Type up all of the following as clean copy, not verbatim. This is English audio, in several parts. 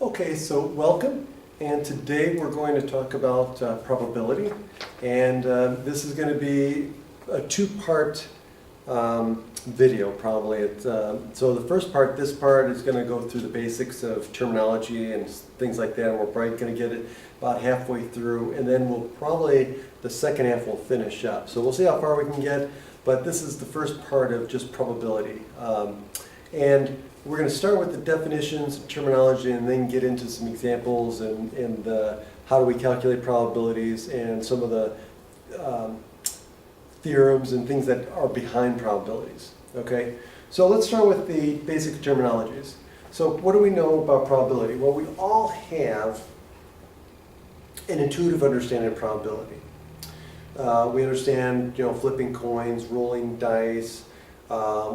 Okay, so welcome, and today we're going to talk about probability, and this is going to be a two-part video probably. So the first part, this part is going to go through the basics of terminology and things like that, and we're probably going to get it about halfway through, and then the second half will finish up. So we'll see how far we can get, but this is the first part of just probability. And we're going to start with the definitions and terminology and then get into some examples and how do we calculate probabilities and some of the theorems and things that are behind probabilities. Okay, so let's start with the basic terminologies. So what do we know about probability? Well, we all have an intuitive understanding of probability. We understand, flipping coins, rolling dice.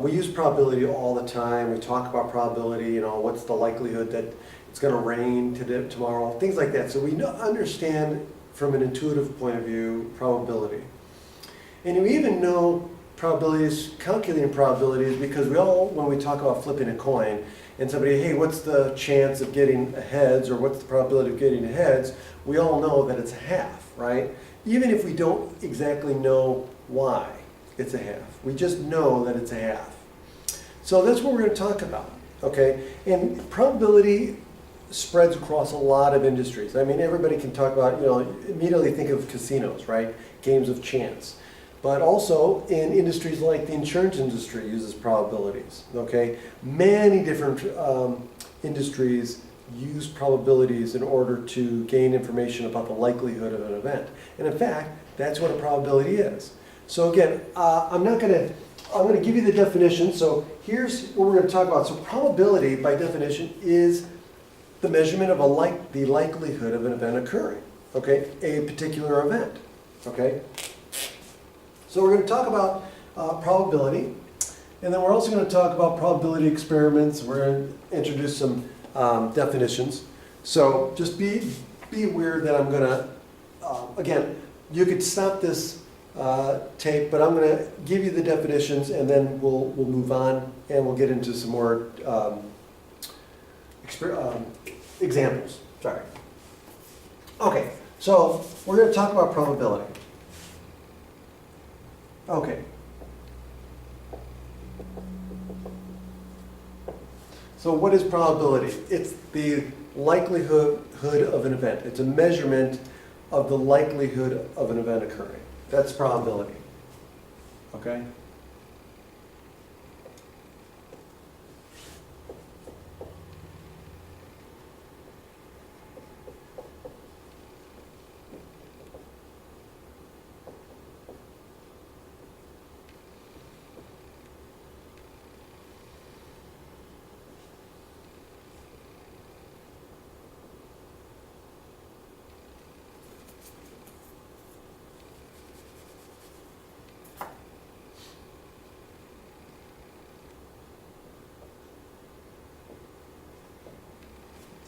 We use probability all the time. We talk about probability, what's the likelihood that it's going to rain today, tomorrow, things like that. So we understand from an intuitive point of view probability. And we even know probabilities, calculating probabilities, because we all, when we talk about flipping a coin, and somebody, hey, what's the chance of getting a heads, or what's the probability of getting a heads, we all know that it's a half, right? Even if we don't exactly know why it's a half. We just know that it's a half. So that's what we're going to talk about, okay? And probability spreads across a lot of industries. I mean, everybody can talk about, immediately think of casinos, right? Games of chance. But also in industries like the insurance industry uses probabilities, okay? Many different industries use probabilities in order to gain information about the likelihood of an event. And in fact, that's what a probability is. So again, I'm going to give you the definition. So here's what we're going to talk about. So probability, by definition, is the measurement of the likelihood of an event occurring. Okay, a particular event. Okay. So we're going to talk about probability, and then we're also going to talk about probability experiments. We're going to introduce some definitions. So just be aware that I'm going to again, you could stop this tape, but I'm going to give you the definitions, and then we'll move on and we'll get into some more examples. Sorry. Okay, so we're going to talk about probability. Okay. So what is probability? It's the likelihood of an event. It's a measurement of the likelihood of an event occurring. That's probability. Okay?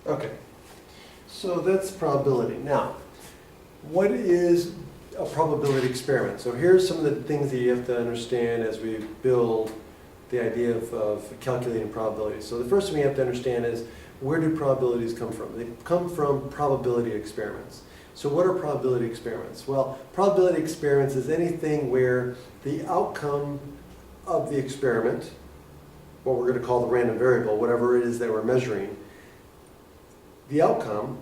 Okay, so that's probability. Now, what is a probability experiment? So here's some of the things that you have to understand as we build the idea of calculating probabilities. So the first thing we have to understand is, where do probabilities come from? They come from probability experiments. So what are probability experiments? Well, probability experiments is anything where the outcome of the experiment, what we're going to call the random variable, whatever it is that we're measuring, the outcome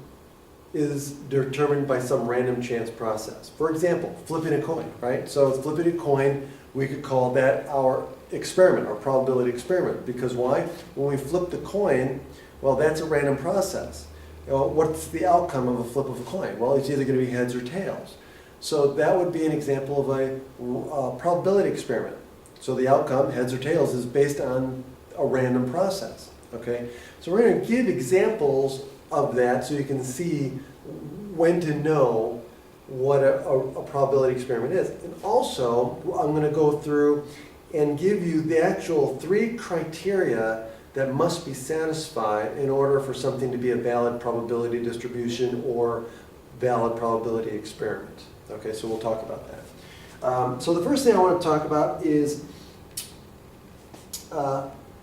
is determined by some random chance process. For example, flipping a coin, right? So flipping a coin, we could call that our experiment, our probability experiment. Because why? When we flip the coin, well, that's a random process. What's the outcome of a flip of a coin? Well, it's either going to be heads or tails. So that would be an example of a probability experiment. So the outcome, heads or tails, is based on a random process. Okay? So we're going to give examples of that so you can see when to know what a probability experiment is. And also, I'm going to go through and give you the actual 3 criteria that must be satisfied in order for something to be a valid probability distribution or valid probability experiment. Okay, so we'll talk about that. So the first thing I want to talk about is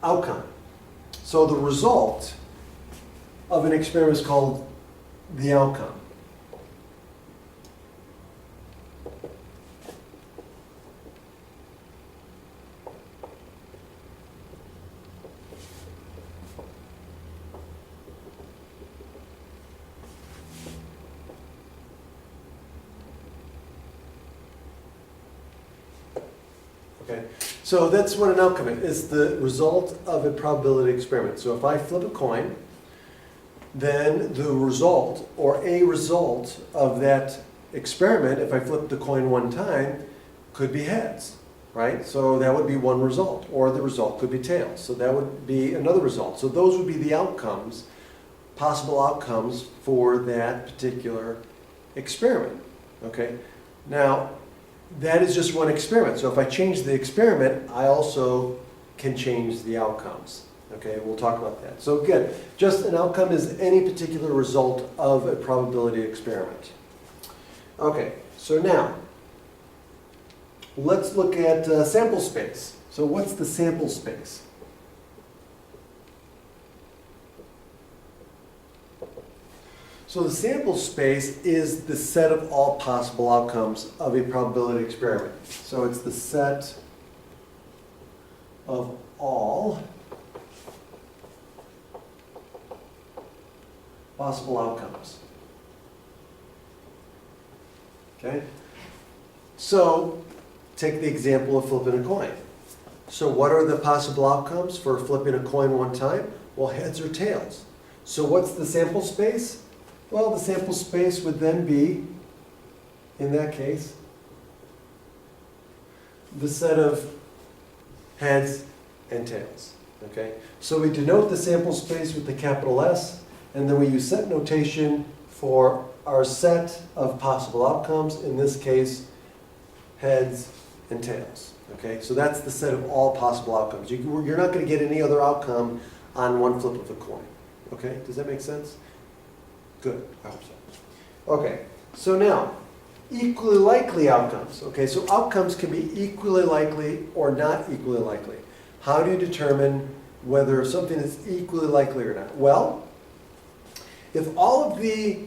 outcome. So the result of an experiment is called the outcome. Okay, so that's what an outcome is. It's the result of a probability experiment. So if I flip a coin, then the result, or a result of that experiment, if I flip the coin one time, could be heads, right? So that would be one result, or the result could be tails. So that would be another result. So those would be the outcomes, possible outcomes for that particular experiment, okay? Now, that is just one experiment. So if I change the experiment, I also can change the outcomes. Okay, we'll talk about that. So again, just an outcome is any particular result of a probability experiment. Okay, so now, let's look at sample space. So what's the sample space? So the sample space is the set of all possible outcomes of a probability experiment. So it's the set of all possible outcomes. Okay? So take the example of flipping a coin. So what are the possible outcomes for flipping a coin one time? Well, heads or tails. So what's the sample space? Well, the sample space would then be, in that case, the set of heads and tails. Okay? So we denote the sample space with the capital S, and then we use set notation for our set of possible outcomes, in this case, heads and tails. Okay? So that's the set of all possible outcomes. You're not going to get any other outcome on one flip of a coin. Okay? Does that make sense? Good, I hope so. Okay, so now, equally likely outcomes. Okay, so outcomes can be equally likely or not equally likely. How do you determine whether something is equally likely or not? Well, if all of the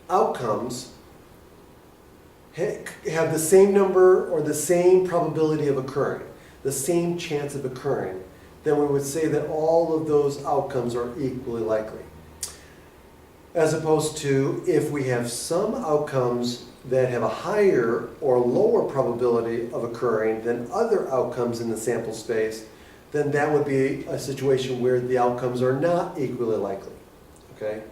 outcomes have the same number or the same probability of occurring, the same chance of occurring, then we would say that all of those outcomes are equally likely. As opposed to if we have some outcomes that have a higher or lower probability of occurring than other outcomes in the sample space, then that would be a situation where the outcomes are not equally likely. Okay?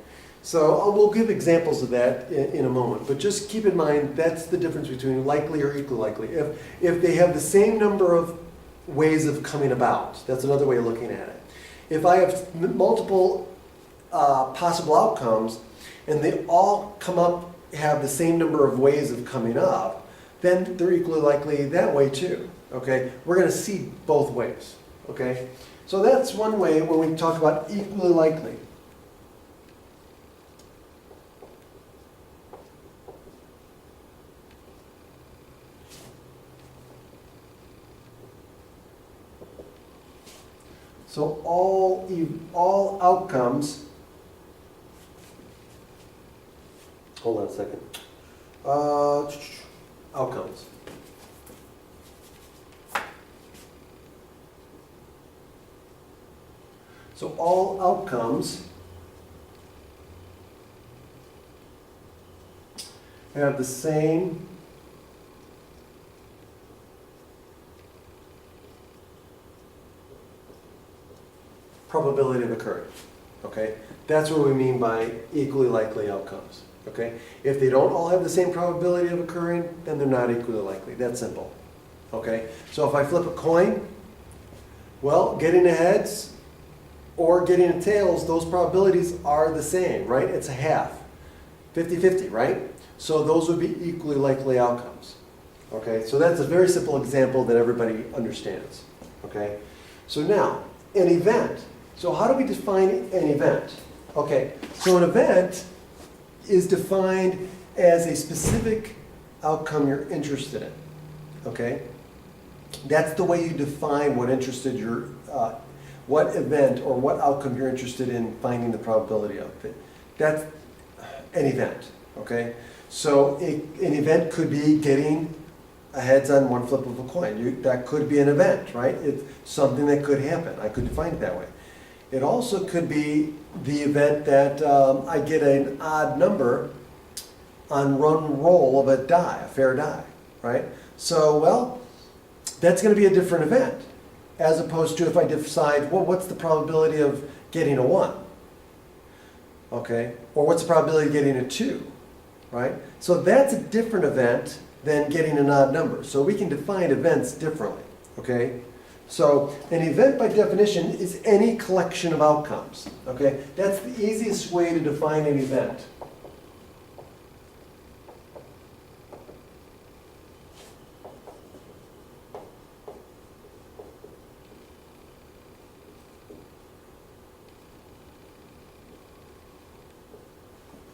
So we'll give examples of that in a moment, but just keep in mind that's the difference between likely or equally likely. If they have the same number of ways of coming about, that's another way of looking at it. If I have multiple possible outcomes, and they all have the same number of ways of coming up, then they're equally likely that way too. Okay, we're going to see both ways. Okay, so that's one way when we talk about equally likely. So all outcomes. Hold on a second. Outcomes. So all outcomes have the same probability of occurring. Okay? That's what we mean by equally likely outcomes. Okay? If they don't all have the same probability of occurring, then they're not equally likely. That's simple. Okay? So if I flip a coin, well, getting a heads or getting a tails, those probabilities are the same, right? It's a half. 50-50, right? So those would be equally likely outcomes. Okay? So that's a very simple example that everybody understands. Okay? So now, an event. So how do we define an event? Okay, so an event is defined as a specific outcome you're interested in. Okay? That's the way you define what what event or what outcome you're interested in finding the probability of. That's an event, okay? So an event could be getting a heads on one flip of a coin. That could be an event, right? It's something that could happen. I could define it that way. It also could be the event that I get an odd number on one roll of a die, a fair die, right? So, well, that's going to be a different event, as opposed to if I decide, well, what's the probability of getting a 1? Okay, or what's the probability of getting a 2, right? So that's a different event than getting an odd number. So we can define events differently, okay? So an event by definition is any collection of outcomes, okay? That's the easiest way to define an event.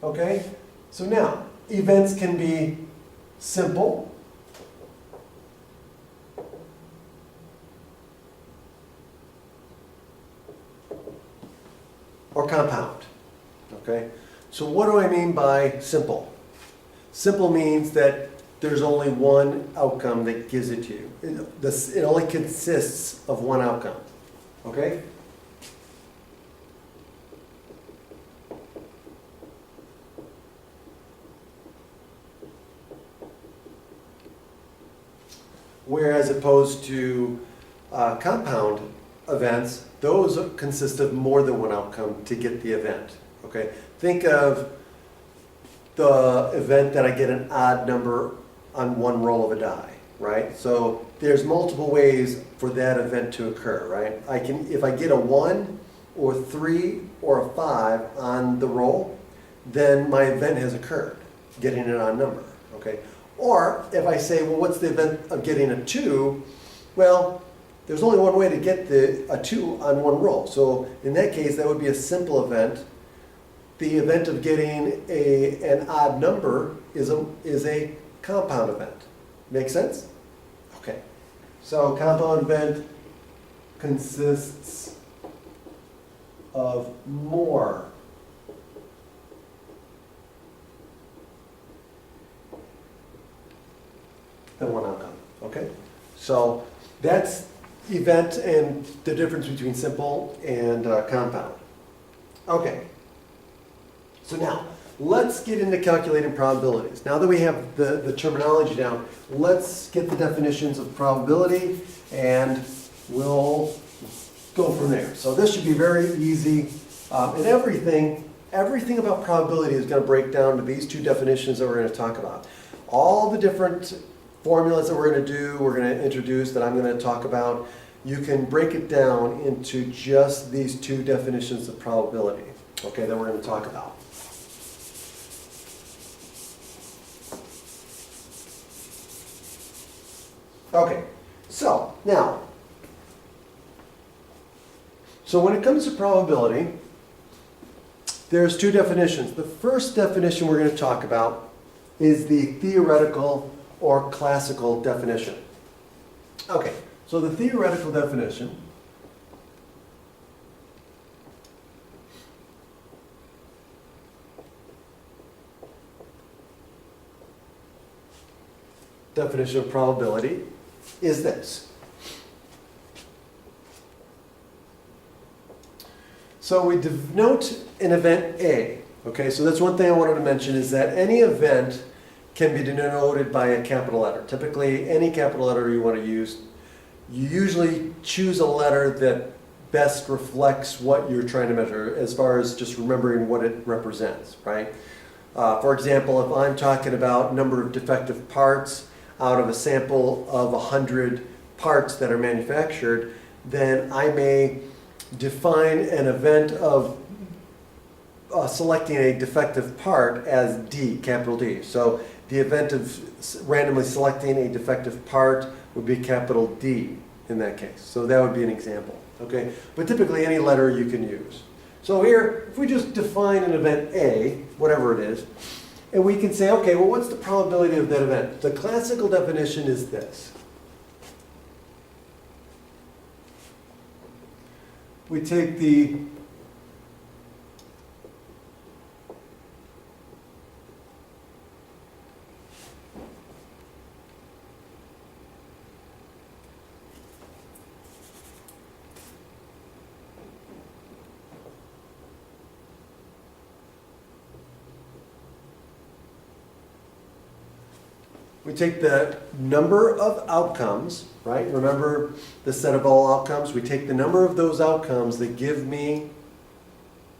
Okay, so now, events can be simple, or compound, okay? So what do I mean by simple? Simple means that there's only one outcome that gives it to you. It only consists of one outcome, okay? Whereas opposed to compound events, those consist of more than one outcome to get the event. Okay, think of the event that I get an odd number on one roll of a die, right? So there's multiple ways for that event to occur, right? If I get a 1 or 3 or a 5 on the roll, then my event has occurred, getting an odd number, okay? Or if I say, well, what's the event of getting a 2? Well, there's only one way to get a 2 on one roll. So in that case, that would be a simple event. The event of getting an odd number is a compound event. Make sense? Okay. So compound event consists of more than one outcome, okay? So that's event and the difference between simple and compound. Okay, so now let's get into calculating probabilities. Now that we have the terminology down, let's get the definitions of probability and we'll go from there. So this should be very easy, and everything about probability is going to break down to these two definitions that we're going to talk about. All the different formulas that we're going to do, we're going to introduce, that I'm going to talk about, you can break it down into just these two definitions of probability, okay, that we're going to talk about. Okay, so now, when it comes to probability, there's two definitions. The first definition we're going to talk about is the theoretical or classical definition. Okay, so the theoretical definition of probability is this. So we denote an event A. Okay, so that's one thing I wanted to mention, is that any event can be denoted by a capital letter. Typically, any capital letter you want to use, you usually choose a letter that best reflects what you're trying to measure, as far as just remembering what it represents, right? For example, if I'm talking about number of defective parts out of a sample of 100 parts that are manufactured, then I may define an event of selecting a defective part as D, capital D. So the event of randomly selecting a defective part would be capital D in that case. So that would be an example, okay? But typically any letter you can use. So here, if we just define an event A, whatever it is, and we can say, okay, well, what's the probability of that event? The classical definition is this. we take the number of outcomes, right? Remember the set of all outcomes? We take the number of those outcomes that give me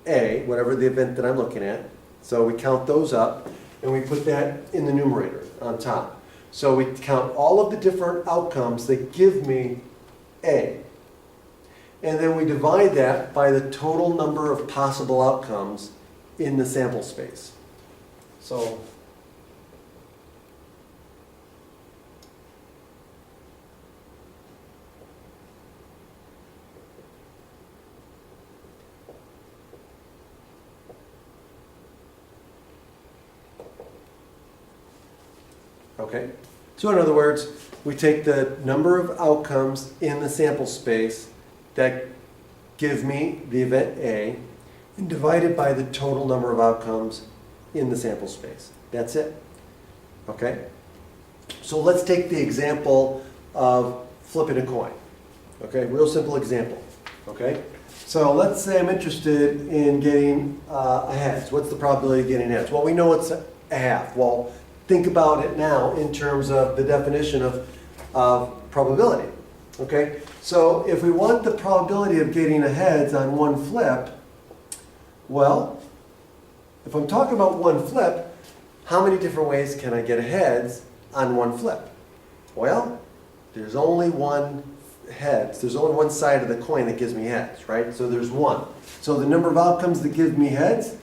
A, whatever the event that I'm looking at. So we count those up, and we put that in the numerator on top. So we count all of the different outcomes that give me A. And then we divide that by the total number of possible outcomes in the sample space. So okay? So in other words, we take the number of outcomes in the sample space that give me the event A and divide it by the total number of outcomes in the sample space. That's it, okay? So let's take the example of flipping a coin, okay? Real simple example, okay? So let's say I'm interested in getting a heads. What's the probability of getting heads? Well, we know it's a half. Well, think about it now in terms of the definition of probability, okay? So if we want the probability of getting a heads on one flip, well, if I'm talking about one flip, how many different ways can I get a heads on one flip? Well, there's only one heads. There's only one side of the coin that gives me heads, right? So there's one. So the number of outcomes that give me heads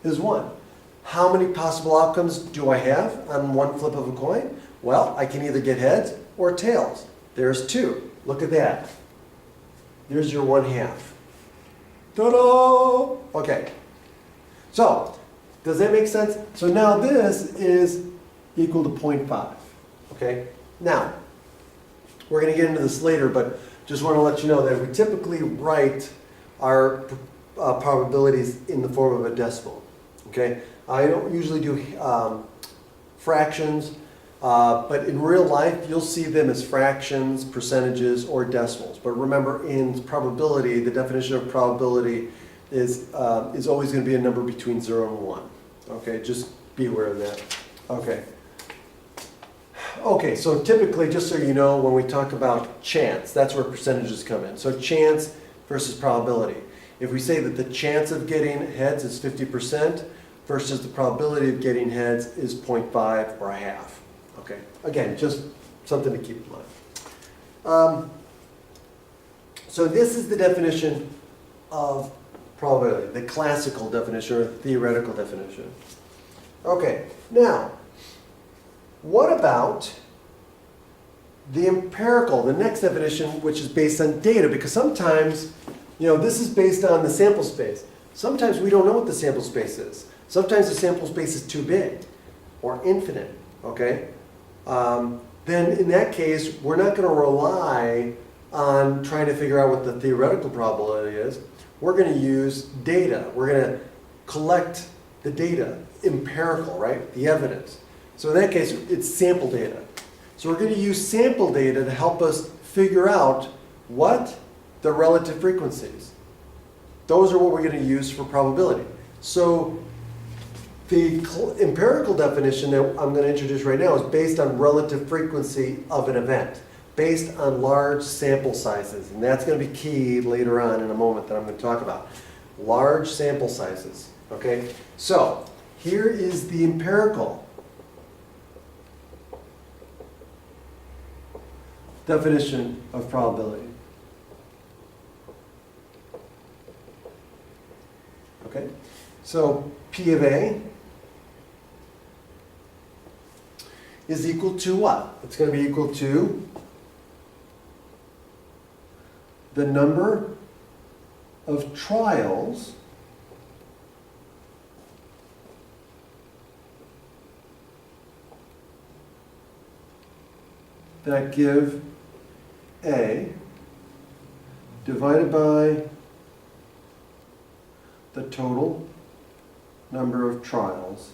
is one. How many possible outcomes do I have on one flip of a coin? Well, I can either get heads or tails. There's two. Look at that. There's your 1/2. Ta-da! Okay. So, does that make sense? So now this is equal to 0.5. Okay? Now, we're going to get into this later, but just want to let you know that we typically write our probabilities in the form of a decimal. Okay? I don't usually do fractions, but in real life, you'll see them as fractions, percentages, or decimals. But remember, in probability, the definition of probability is always going to be a number between 0 and 1. Okay, just be aware of that. Okay. Okay, so typically, just so you know, when we talk about chance, that's where percentages come in. So chance versus probability. If we say that the chance of getting heads is 50%, versus the probability of getting heads is 0.5 or a half. Okay, again, just something to keep in mind. So this is the definition of probability, the classical definition or theoretical definition. Okay, now, what about the empirical, the next definition, which is based on data? Because sometimes, you know, this is based on the sample space. Sometimes we don't know what the sample space is. Sometimes the sample space is too big or infinite, okay? Then in that case, we're not going to rely on trying to figure out what the theoretical probability is. We're going to use data. We're going to collect the data, empirical, right? The evidence. So in that case, it's sample data. So we're going to use sample data to help us figure out what the relative frequencies. Those are what we're going to use for probability. So the empirical definition that I'm going to introduce right now is based on relative frequency of an event, based on large sample sizes. And that's going to be key later on in a moment that I'm going to talk about. Large sample sizes, okay? So here is the empirical definition of probability. Okay, so P of A is equal to what? It's going to be equal to the number of trials that give A divided by the total number of trials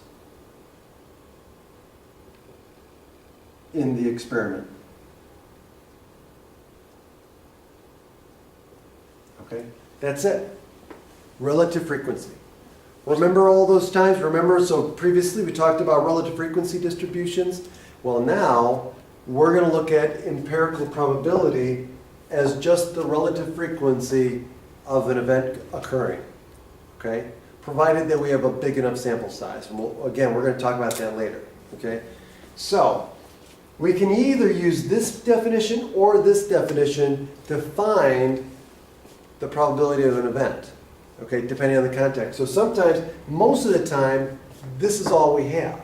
in the experiment. Okay, that's it. Relative frequency. Remember all those times? Remember, so previously we talked about relative frequency distributions. Well, now we're going to look at empirical probability as just the relative frequency of an event occurring. Okay, provided that we have a big enough sample size. And again, we're going to talk about that later. Okay, so we can either use this definition or this definition to find the probability of an event. Okay, depending on the context. So sometimes, most of the time, this is all we have.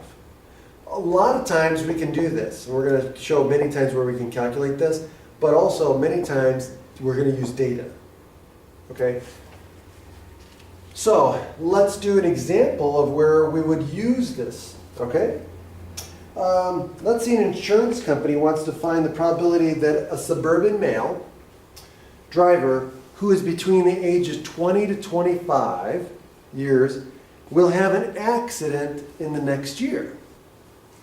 A lot of times we can do this. And we're going to show many times where we can calculate this, but also many times we're going to use data. Okay? So let's do an example of where we would use this. Okay? Let's say an insurance company wants to find the probability that a suburban male driver who is between the ages 20 to 25 years will have an accident in the next year.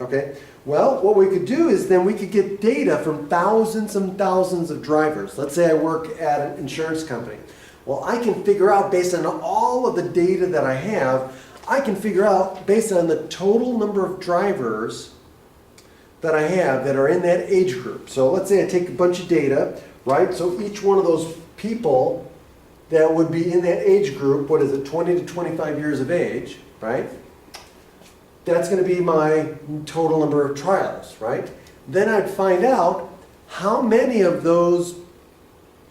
Okay? Well, what we could do is then we could get data from thousands and thousands of drivers. Let's say I work at an insurance company. Well, I can figure out, based on all of the data that I have, I can figure out, based on the total number of drivers that I have that are in that age group. So let's say I take a bunch of data, right? So each one of those people that would be in that age group, what is it, 20 to 25 years of age, right? That's going to be my total number of trials, right? Then I'd find out how many of those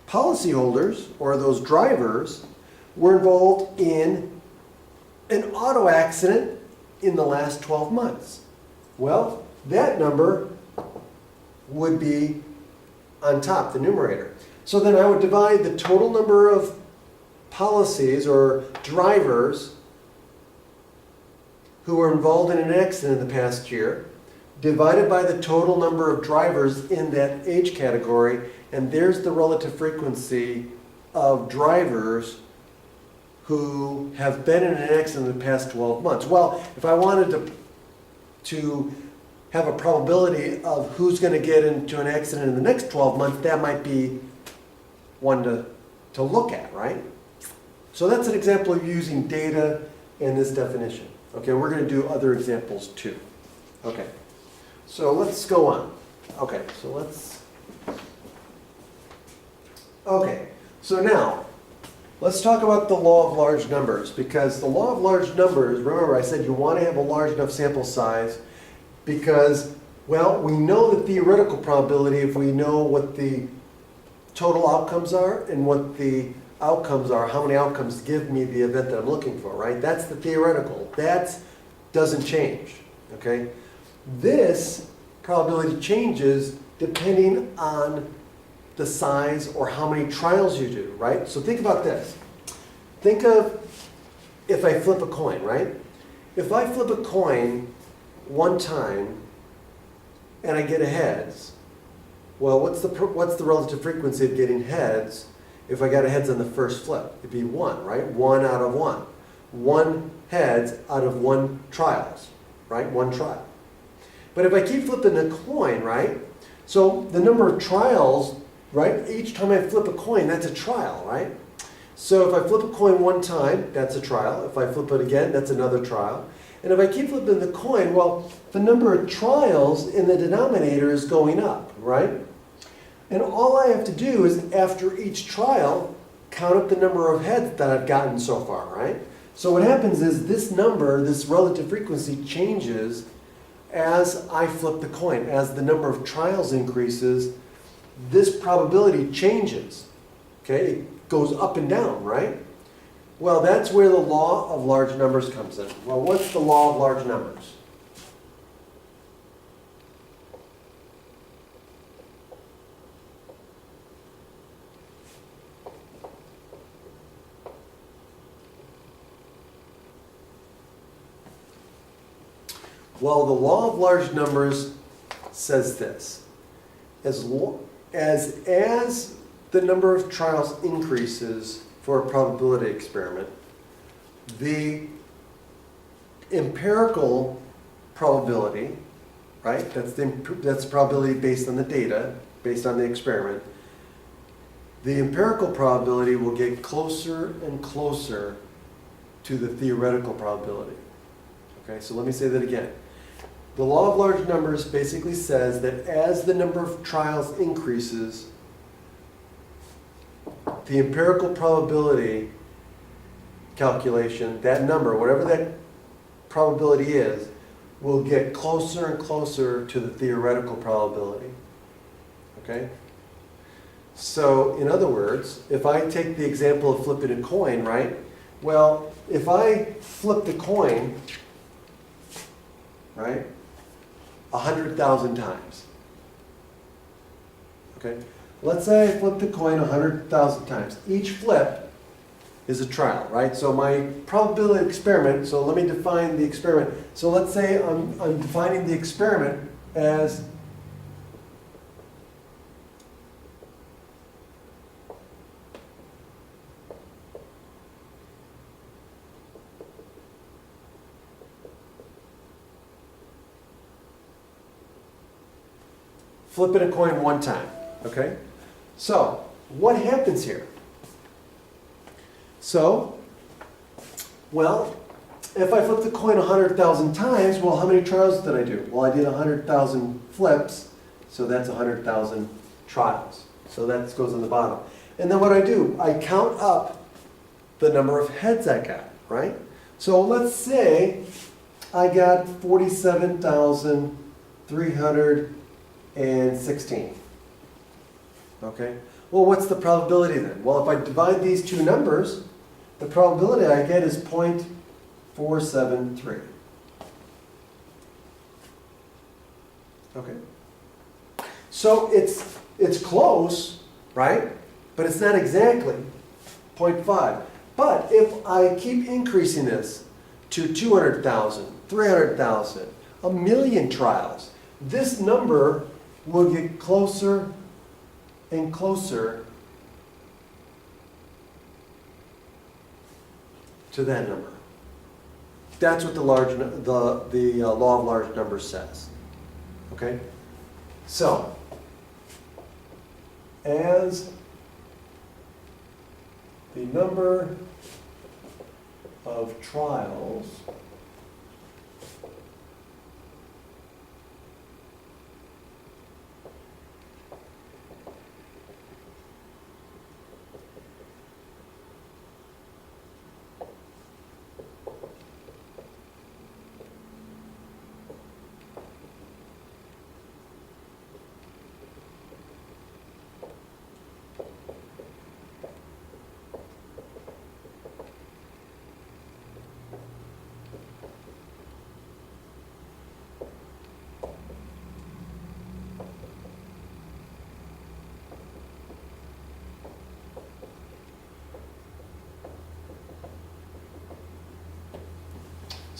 policyholders or those drivers were involved in an auto accident in the last 12 months. Well, that number would be on top, the numerator. So then I would divide the total number of policies or drivers who were involved in an accident in the past year, divided by the total number of drivers in that age category, and there's the relative frequency of drivers who have been in an accident in the past 12 months. Well, if I wanted to have a probability of who's going to get into an accident in the next 12 months, that might be one to look at, right? So that's an example of using data in this definition. Okay, we're going to do other examples too. Okay, so let's go on. Okay, so now let's talk about the law of large numbers, because the law of large numbers, remember I said you want to have a large enough sample size because, well, we know the theoretical probability if we know what the total outcomes are and what the outcomes are, how many outcomes give me the event that I'm looking for, right? That's the theoretical. That doesn't change, okay? This probability changes depending on the size or how many trials you do, right? So think about this. Think of if I flip a coin, right? If I flip a coin one time and I get a heads, well, what's the relative frequency of getting heads if I got a heads on the first flip? It'd be 1, right? 1 out of 1. 1 heads out of 1 trials, right? 1 trial. But if I keep flipping the coin, right? So the number of trials, right? Each time I flip a coin, that's a trial, right? So if I flip a coin one time, that's a trial. If I flip it again, that's another trial. And if I keep flipping the coin, well, the number of trials in the denominator is going up, right? And all I have to do is, after each trial, count up the number of heads that I've gotten so far, right? So what happens is this number, this relative frequency, changes as I flip the coin. As the number of trials increases, this probability changes, okay? It goes up and down, right? Well, that's where the law of large numbers comes in. Well, what's the law of large numbers? Well, the law of large numbers says this. As the number of trials increases for a probability experiment, the empirical probability, right? That's probability based on the data, based on the experiment. The empirical probability will get closer and closer to the theoretical probability. Okay, so let me say that again. The law of large numbers basically says that as the number of trials increases, the empirical probability calculation, that number, whatever that probability is, will get closer and closer to the theoretical probability. Okay? So, in other words, if I take the example of flipping a coin, right? Well, if I flip the coin, right, 100,000 times. Okay? Let's say I flip the coin 100,000 times. Each flip is a trial, right? So my probability experiment, so let me define the experiment. So let's say I'm defining the experiment as flipping a coin one time, okay? So, what happens here? So, well, if I flip the coin 100,000 times, well, how many trials did I do? Well, I did 100,000 flips, so that's 100,000 trials. So that goes on the bottom. And then what I do, I count up the number of heads I got, right? So let's say I got 47,316. Okay? Well, what's the probability then? Well, if I divide these two numbers, the probability I get is 0.473. Okay? So it's close, right? But it's not exactly 0.5. But if I keep increasing this to 200,000, 300,000, 1,000,000 trials, this number will get closer and closer to that number. That's what the law of large numbers says. Okay? So, as the number of trials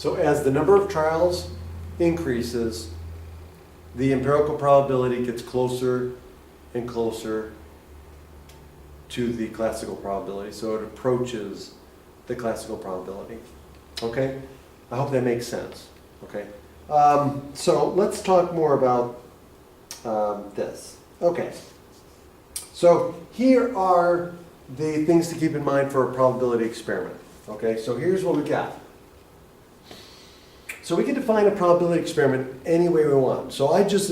So as the number of trials increases, the empirical probability gets closer and closer to the classical probability. So it approaches the classical probability. Okay? I hope that makes sense. Okay? So let's talk more about this. Okay. So here are the things to keep in mind for a probability experiment. Okay? So here's what we got. So we can define a probability experiment any way we want. So I just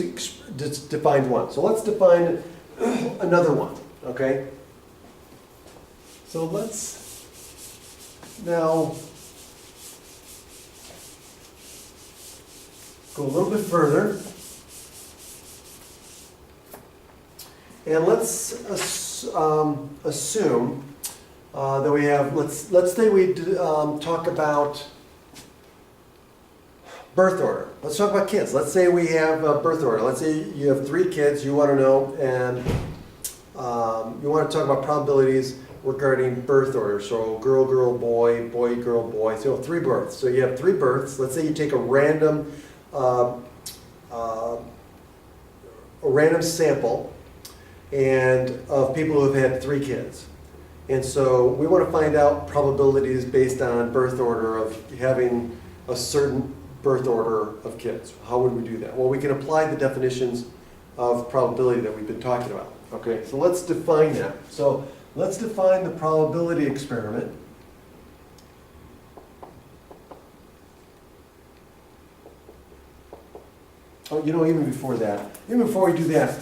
defined one. So let's define another one, okay? So let's now go a little bit further. And let's assume that we have, let's say we talk about birth order. Let's talk about kids. Let's say we have a birth order. Let's say you have 3 kids you want to know, and you want to talk about probabilities regarding birth order. So girl, girl, boy, boy, girl, boy. So 3 births. So you have 3 births. Let's say you take a random sample and of people who have had 3 kids. And so we want to find out probabilities based on birth order of having a certain birth order of kids. How would we do that? Well, we can apply the definitions of probability that we've been talking about. Okay, so let's define that. So let's define the probability experiment. Oh, even before that, even before we do that,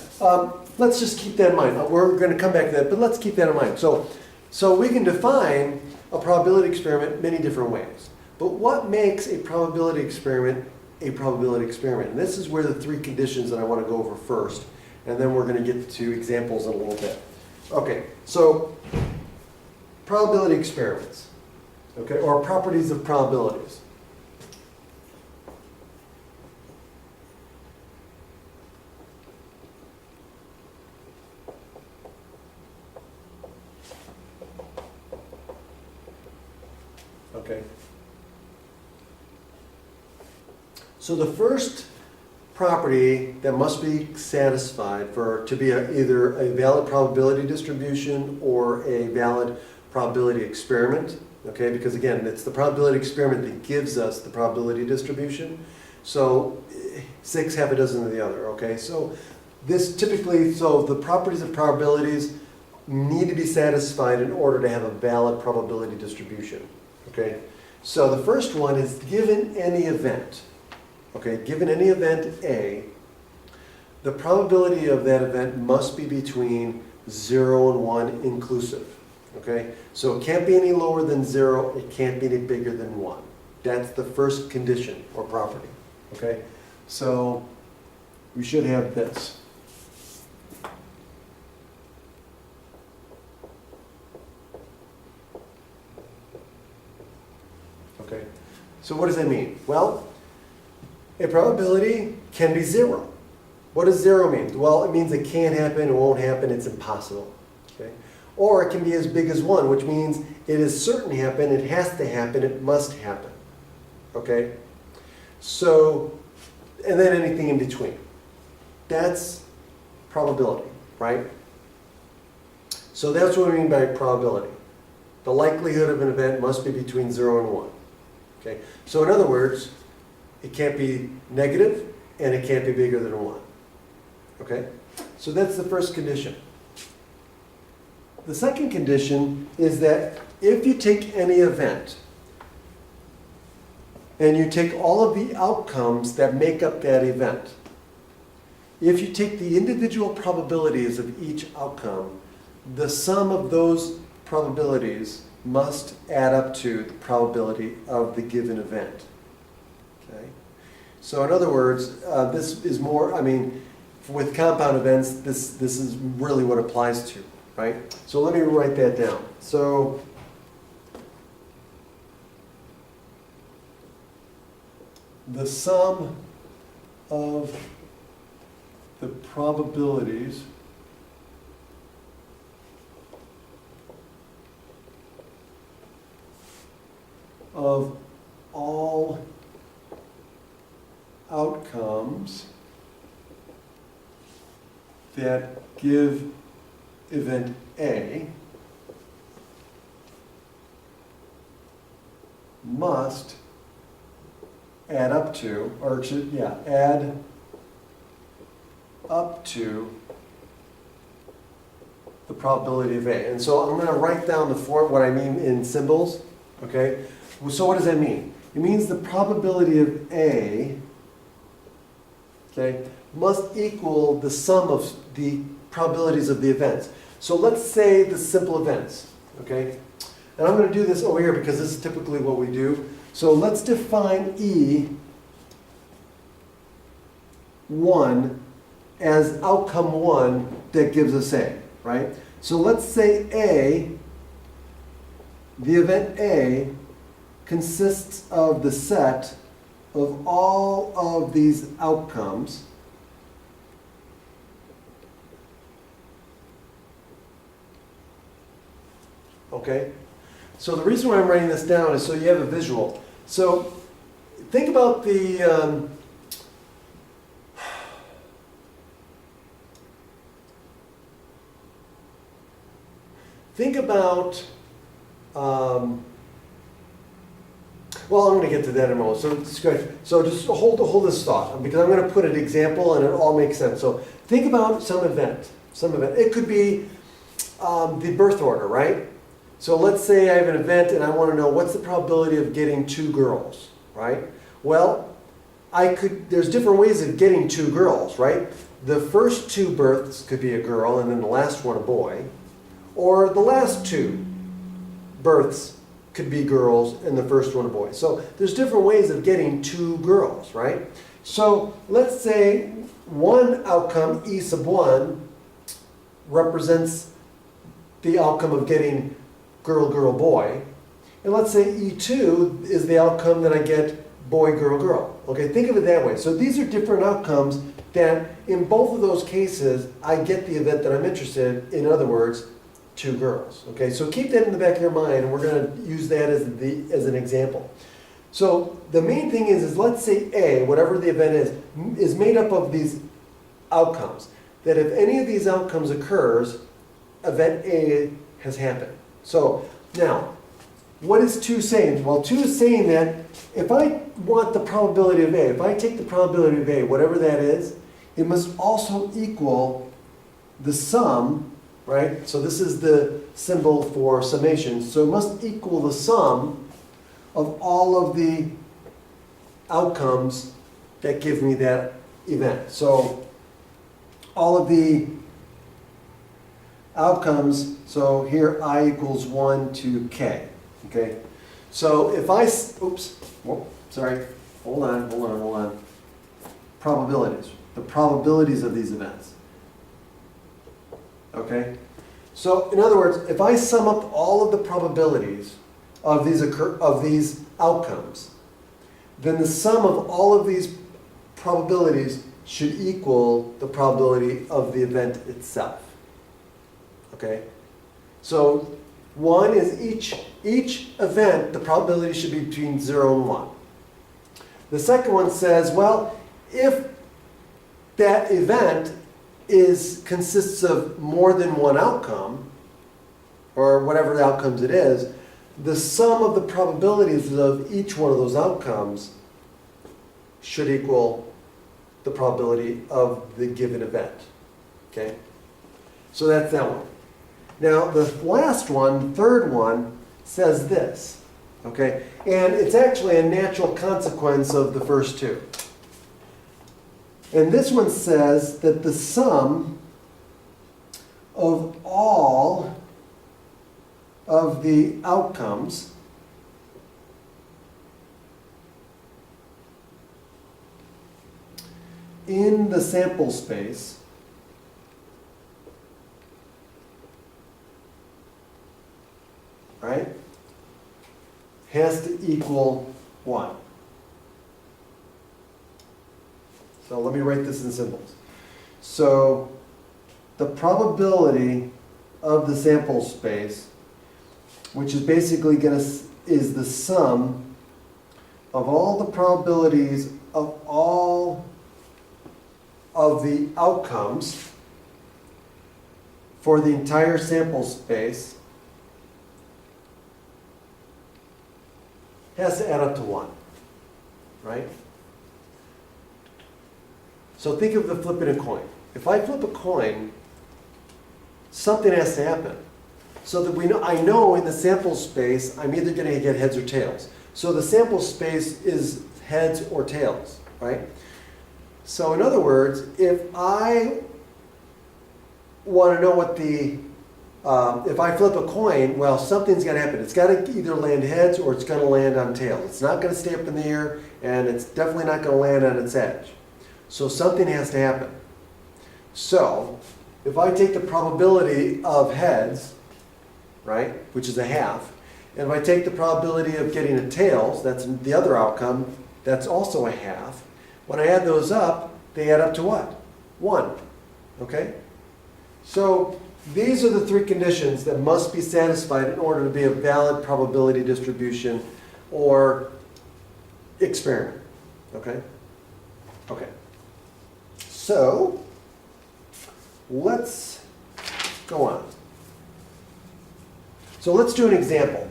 let's just keep that in mind. We're going to come back to that, but let's keep that in mind. So we can define a probability experiment many different ways. But what makes a probability experiment a probability experiment? And this is where the three conditions that I want to go over first, and then we're going to get to examples in a little bit. Okay, so probability experiments, okay, or properties of probabilities. Okay. So the first property that must be satisfied to be either a valid probability distribution or a valid probability experiment, okay, because again, it's the probability experiment that gives us the probability distribution. So 6, half a dozen of the other, okay? So this typically, so the properties of probabilities need to be satisfied in order to have a valid probability distribution. Okay, so the first one is given any event. Okay, given any event A, the probability of that event must be between 0 and 1 inclusive. Okay, so it can't be any lower than 0, it can't be any bigger than 1. That's the first condition or property. Okay, so we should have this. Okay, so what does that mean? Well, a probability can be 0. What does 0 mean? Well, it means it can't happen, it won't happen, it's impossible. Okay? Or it can be as big as 1, which means it is certain to happen, it has to happen, it must happen. Okay? So, and then anything in between. That's probability, right? So that's what we mean by probability. The likelihood of an event must be between 0 and 1. Okay? So in other words, it can't be negative and it can't be bigger than 1. Okay? So that's the first condition. The second condition is that if you take any event and you take all of the outcomes that make up that event, if you take the individual probabilities of each outcome, the sum of those probabilities must add up to the probability of the given event. Okay? So in other words, this is more, with compound events, this is really what applies to, right? So let me write that down. So the sum of the probabilities of all outcomes that give event A must add up to, or should, yeah, add up to the probability of A. And so I'm going to write down what I mean in symbols, okay? So what does that mean? It means the probability of A, okay, must equal the sum of the probabilities of the events. So let's say the simple events, okay? And I'm going to do this over here because this is typically what we do. So let's define E1 as outcome 1 that gives us A, right? So let's say A, the event A, consists of the set of all of these outcomes okay? So the reason why I'm writing this down is so you have a visual. So think about the about, well, I'm going to get to that in a moment. So just hold this thought, because I'm going to put an example and it all makes sense. So think about some event. It could be the birth order, right? So let's say I have an event and I want to know what's the probability of getting 2 girls, right? Well, there's different ways of getting 2 girls, right? The first 2 births could be a girl and then the last one a boy. Or the last 2 births could be girls and the first one a boy. So there's different ways of getting 2 girls, right? So let's say one outcome, E sub 1, represents the outcome of getting girl, girl, boy. And let's say E2 is the outcome that I get boy, girl, girl. Okay, think of it that way. So these are different outcomes that in both of those cases, I get the event that I'm interested in. In other words, 2 girls. Okay, so keep that in the back of your mind, and we're going to use that as an example. So the main thing is let's say A, whatever the event is made up of these outcomes. That if any of these outcomes occurs, event A has happened. So now, what is 2 saying? Well, 2 is saying that if I want the probability of A, if I take the probability of A, whatever that is, it must also equal the sum, right? So this is the symbol for summation. So it must equal the sum of all of the outcomes that give me that event. So all of the outcomes, so here I equals 1 to K, okay? So if I, hold on. Probabilities, the probabilities of these events, okay? So in other words, if I sum up all of the probabilities of these outcomes, then the sum of all of these probabilities should equal the probability of the event itself. Okay? So 1 is each event, the probability should be between 0 and 1. The second one says, well, if that event consists of more than one outcome, or whatever the outcomes it is, the sum of the probabilities of each one of those outcomes should equal the probability of the given event. Okay? So that's that one. Now, the last one, third one, says this. Okay? And it's actually a natural consequence of the first 2. And this one says that the sum of all of the outcomes in the sample space right, has to equal 1. So let me write this in symbols. So the probability of the sample space, which is basically is the sum of all the probabilities of all of the outcomes for the entire sample space, has to add up to 1, right? So think of the flipping a coin. If I flip a coin, something has to happen. So that I know in the sample space, I'm either going to get heads or tails. So the sample space is heads or tails, right? So in other words, if I want to know what if I flip a coin, well, something's got to happen. It's got to either land heads or it's going to land on tails. It's not going to stay up in the air, and it's definitely not going to land on its edge. So something has to happen. So if I take the probability of heads, right, which is a half, and if I take the probability of getting a tails, that's the other outcome, that's also a half. When I add those up, they add up to what? 1. Okay? So these are the 3 conditions that must be satisfied in order to be a valid probability distribution or experiment. Okay? Okay. So let's go on. So let's do an example.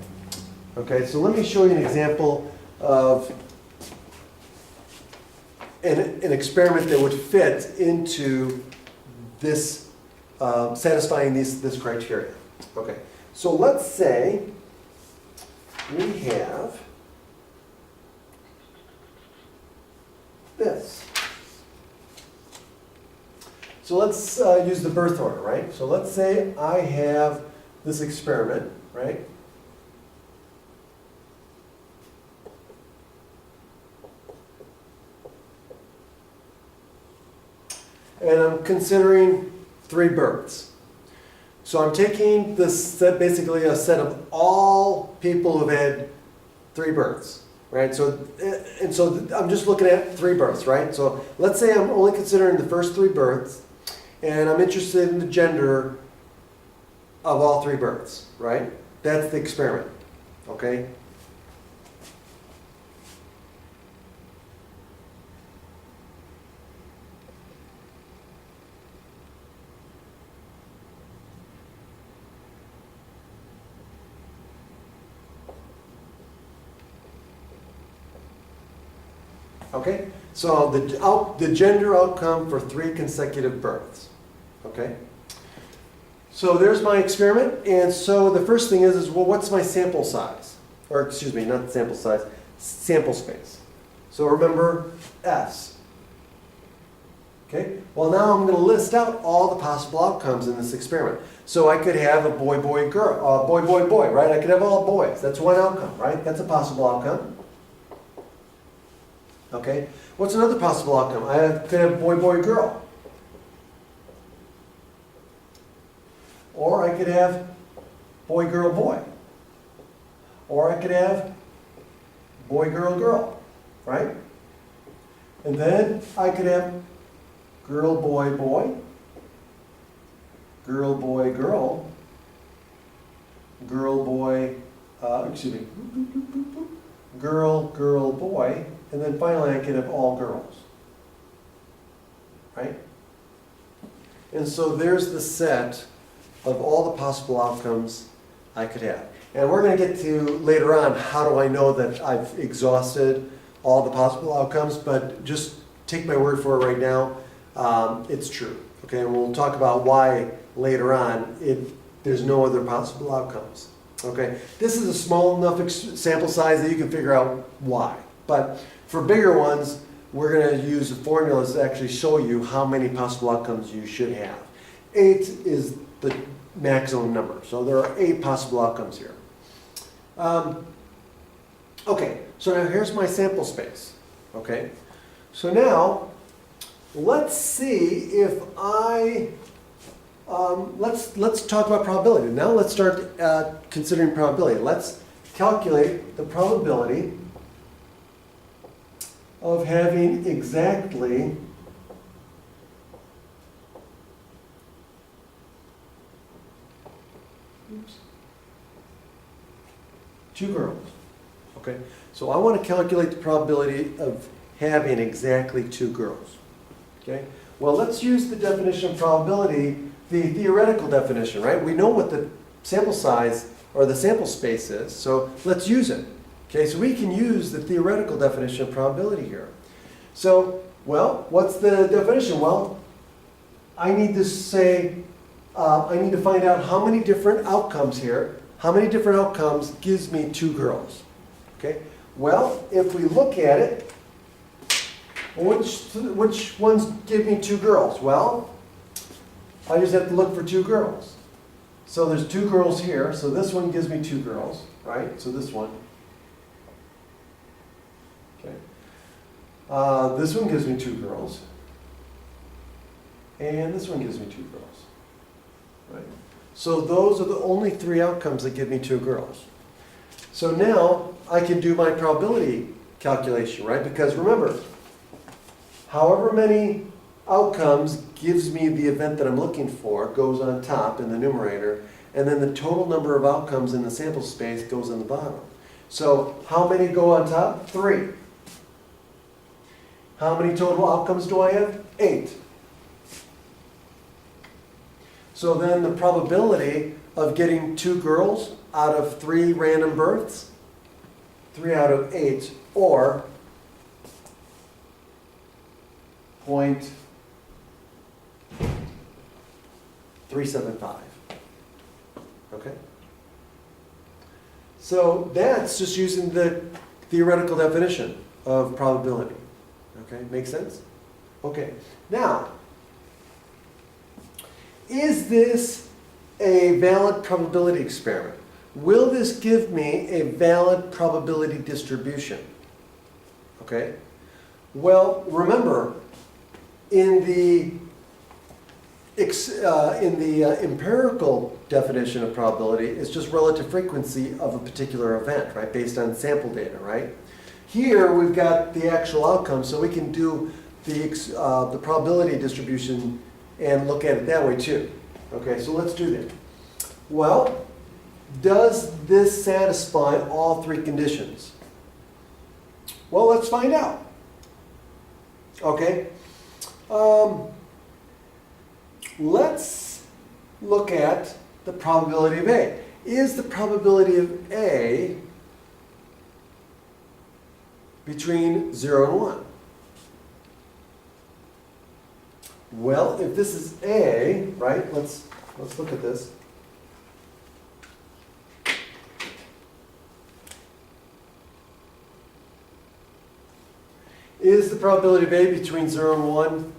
Okay, so let me show you an example of an experiment that would fit into this, satisfying this criteria. Okay, so let's say we have this. So let's use the birth order, right? So let's say I have this experiment, right? And I'm considering 3 births. So I'm taking this set, basically a set of all people who've had 3 births, right? So, and so I'm just looking at 3 births, right? So let's say I'm only considering the first 3 births, and I'm interested in the gender of all 3 births, right? That's the experiment, okay? Okay, so the gender outcome for 3 consecutive births. Okay, so there's my experiment, and so the first thing is well, what's my sample size? Or excuse me, not sample size, sample space. So remember S. Okay, well now I'm going to list out all the possible outcomes in this experiment. So I could have a boy, boy, girl, boy, boy, boy, right? I could have all boys. That's one outcome, right? That's a possible outcome. Okay, what's another possible outcome? I could have boy, boy, girl. Or I could have boy, girl, boy. Or I could have boy, girl, girl, right? And then I could have girl, boy, boy, girl, boy, girl, girl, boy, girl, girl, boy, and then finally I could have all girls, right? And so there's the set of all the possible outcomes I could have. And we're going to get to later on how do I know that I've exhausted all the possible outcomes, but just take my word for it right now, it's true. Okay, and we'll talk about why later on there's no other possible outcomes. Okay, this is a small enough sample size that you can figure out why. But for bigger ones, we're going to use the formulas to actually show you how many possible outcomes you should have. 8 is the maximum number, so there are 8 possible outcomes here. Okay, so now here's my sample space. Okay, so now let's see if let's talk about probability. Now let's start considering probability. Let's calculate the probability of having exactly two girls. Okay, so I want to calculate the probability of having exactly 2 girls. Okay, well, let's use the definition of probability, the theoretical definition, right? We know what the sample size or the sample space is, so let's use it. Okay, so we can use the theoretical definition of probability here. So, well, what's the definition? Well, I need to say, I need to find out how many different outcomes here, how many different outcomes gives me 2 girls. Okay, well, if we look at it, which ones give me 2 girls? Well, I just have to look for 2 girls. So there's 2 girls here, so this one gives me 2 girls, right? So this one. Okay. This one gives me 2 girls. And this one gives me 2 girls. Right? So those are the only 3 outcomes that give me 2 girls. So now I can do my probability calculation, right? Because remember, however many outcomes gives me the event that I'm looking for goes on top in the numerator, and then the total number of outcomes in the sample space goes on the bottom. So how many go on top? 3. How many total outcomes do I have? 8. So then the probability of getting 2 girls out of 3 random births, 3 out of 8, or 0.375. Okay? So that's just using the theoretical definition of probability. Okay, make sense? Okay, now, is this a valid probability experiment? Will this give me a valid probability distribution? Okay, well, remember, in the empirical definition of probability, it's just relative frequency of a particular event, right, based on sample data, right? Here we've got the actual outcome, so we can do the probability distribution and look at it that way too. Okay, so let's do that. Well, does this satisfy all 3 conditions? Well, let's find out. Okay, let's look at the probability of A. Is the probability of A between 0 and 1? Well, if this is A, right, let's look at this. Is the probability of A between 0 and 1?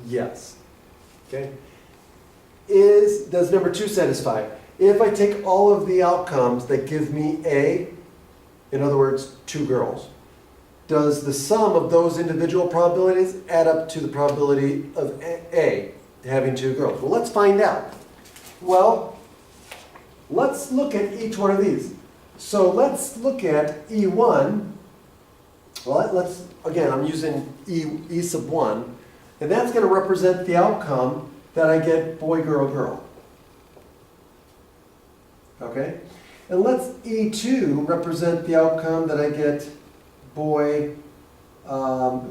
Yes. Okay. Does number 2 satisfy? If I take all of the outcomes that give me A, in other words, 2 girls, does the sum of those individual probabilities add up to the probability of A having 2 girls? Well, let's find out. Well, let's look at each one of these. So let's look at E1. Well, again, I'm using E sub 1, and that's going to represent the outcome that I get boy, girl, girl. Okay? And let's E2 represent the outcome that I get boy, girl,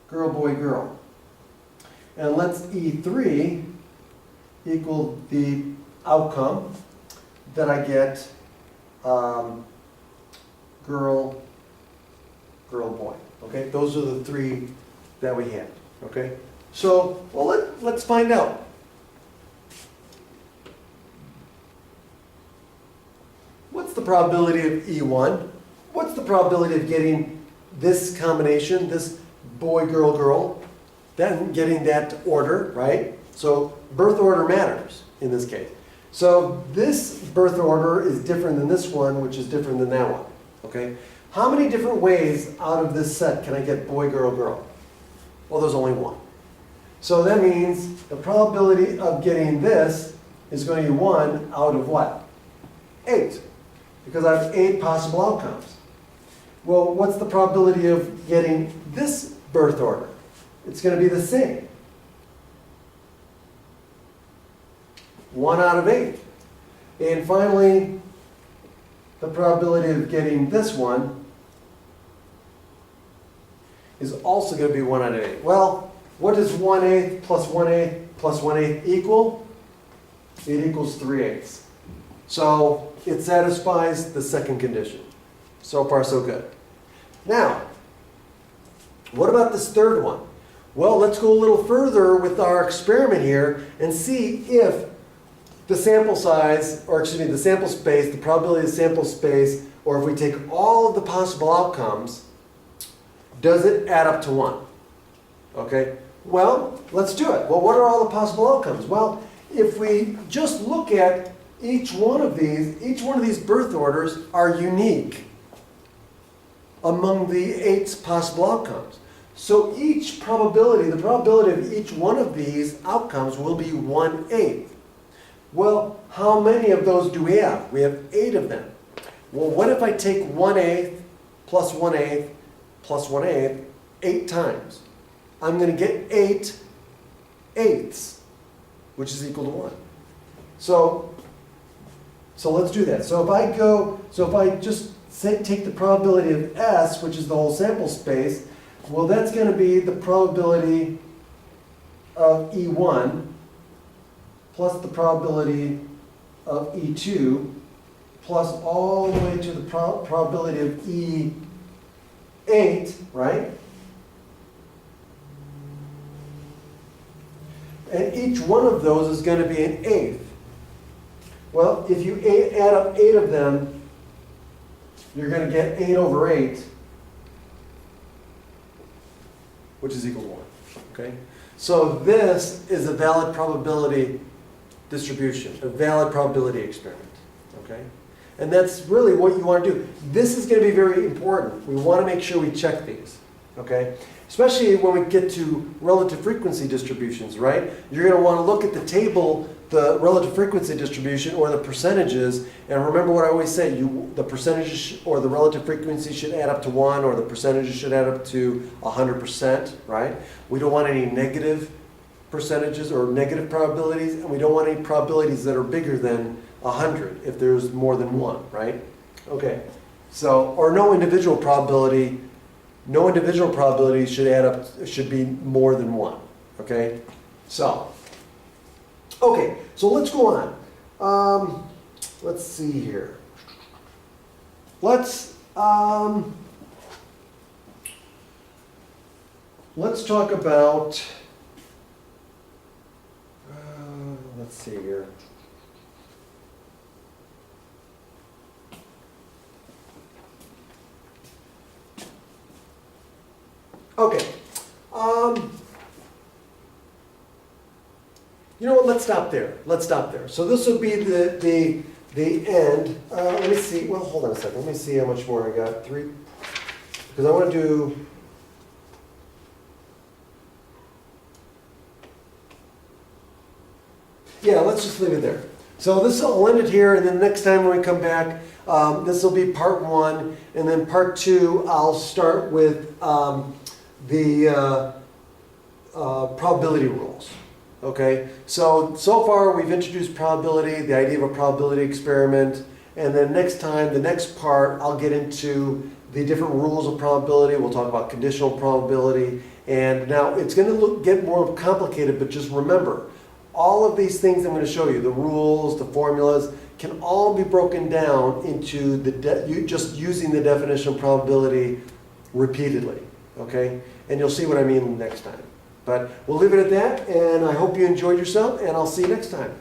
boy, girl. And let's E3 equal the outcome that I get girl, girl, boy. Okay, those are the 3 that we had. Okay, so well, let's find out. What's the probability of E1? What's the probability of getting this combination, this boy, girl, girl, then getting that order, right? So birth order matters in this case. So this birth order is different than this one, which is different than that one. Okay? How many different ways out of this set can I get boy, girl, girl? Well, there's only one. So that means the probability of getting this is going to be 1 out of what? 8. Because I have 8 possible outcomes. Well, what's the probability of getting this birth order? It's going to be the same. 1 out of 8. And finally, the probability of getting this one is also going to be 1 out of 8. Well, what does 1/8 plus 1/8 plus 1/8 equal? It equals 3/8. So it satisfies the second condition. So far, so good. Now, what about this third one? Well, let's go a little further with our experiment here and see if the sample size, or excuse me, the sample space, the probability of sample space, or if we take all of the possible outcomes, does it add up to 1? Okay, well, let's do it. Well, what are all the possible outcomes? Well, if we just look at each one of these birth orders are unique among the 8 possible outcomes. So each probability, the probability of each one of these outcomes will be 1/8. Well, how many of those do we have? We have 8 of them. Well, what if I take 1/8 plus 1/8 plus 1/8 8 times? I'm going to get 8/8, which is equal to 1. So let's do that. So if I just take the probability of S, which is the whole sample space, well, that's going to be the probability of E1 plus the probability of E2 plus all the way to the probability of E8, right? And each one of those is going to be an eighth. Well, if you add up 8 of them, you're going to get 8 over 8, which is equal to 1. Okay? So this is a valid probability distribution, a valid probability experiment. Okay? And that's really what you want to do. This is going to be very important. We want to make sure we check these. Okay? Especially when we get to relative frequency distributions, right? You're going to want to look at the table, the relative frequency distribution or the percentages, and remember what I always say, the percentages or the relative frequency should add up to 1, or the percentages should add up to 100%, right? We don't want any negative percentages or negative probabilities, and we don't want any probabilities that are bigger than 100 if there's more than 1, right? Okay, so, or no individual probability should add up, should be more than 1, okay? So, okay, so let's go on. Let's see here. Let's talk about, let's see here. Okay. You know what? Let's stop there. Let's stop there. So this will be the end. Let me see. Well, hold on a second. Let me see how much more I got. 3. Because I want to do. Yeah, let's just leave it there. So this will end it here, and then next time when we come back, this will be part 1, and then part 2, I'll start with the probability rules. Okay, so far we've introduced probability, the idea of a probability experiment, and then next time, the next part, I'll get into the different rules of probability. We'll talk about conditional probability, and now it's going to get more complicated, but just remember, all of these things I'm going to show you, the rules, the formulas, can all be broken down into just using the definition of probability repeatedly. Okay, and you'll see what I mean next time. But we'll leave it at that, and I hope you enjoyed yourself, and I'll see you next time.